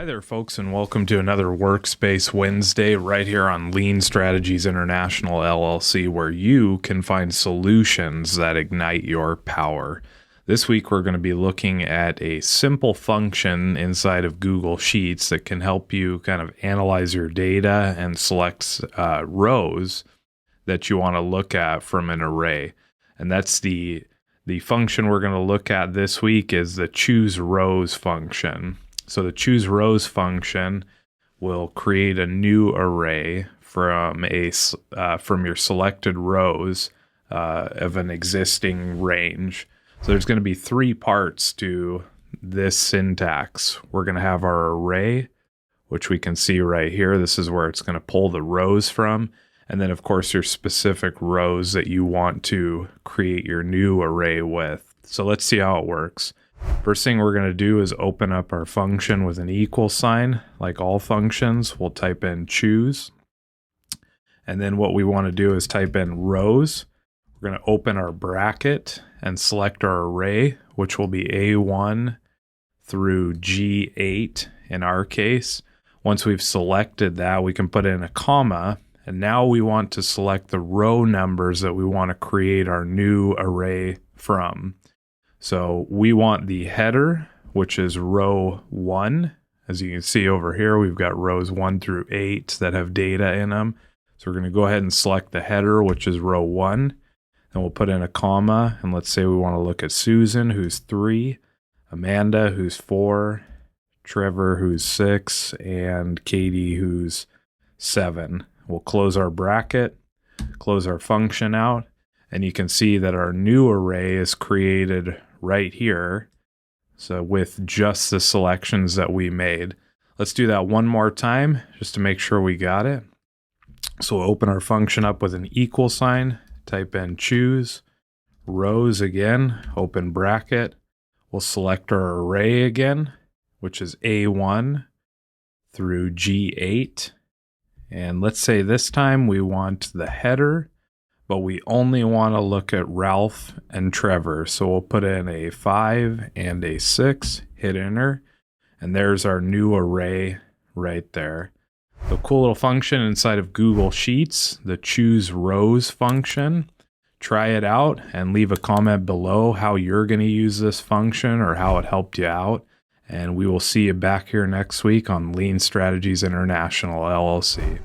Hi there, folks, and welcome to another Workspace Wednesday right here on Lean Strategies International LLC, where you can find solutions that ignite your power. This week, we're going to be looking at a simple function inside of Google Sheets that can help you kind of analyze your data and select rows that you want to look at from an array. And that's the function we're going to look at this week is the CHOOSEROWS function. So the CHOOSEROWS function will create a new array from your selected rows of an existing range. So there's going to be three parts to this syntax. We're going to have our array, which we can see right here. This is where it's going to pull the rows from. And then, of course, your specific rows that you want to create your new array with. So let's see how it works. First thing we're going to do is open up our function with an equal sign. Like all functions, we'll type in choose. And then what we want to do is type in rows. We're going to open our bracket and select our array, which will be A1 through G8 in our case. Once we've selected that, we can put in a comma. And now we want to select the row numbers that we want to create our new array from. So we want the header, which is row 1. As you can see over here, we've got rows 1 through 8 that have data in them. So we're going to go ahead and select the header, which is row 1. And we'll put in a comma. And let's say we want to look at Susan, who's 3, Amanda, who's 4, Trevor, who's 6, and Katie, who's 7. We'll close our bracket, close our function out, and you can see that our new array is created right here. So with just the selections that we made. Let's do that one more time just to make sure we got it. So we'll open our function up with an equal sign, type in choose, rows again, open bracket. We'll select our array again, which is A1 through G8. And let's say this time we want the header, but we only want to look at Ralph and Trevor. So we'll put in a 5 and a 6, hit enter, and there's our new array right there. The cool little function inside of Google Sheets, the CHOOSEROWS function. Try it out and leave a comment below how you're going to use this function or how it helped you out. And we will see you back here next week on Lean Strategies International LLC.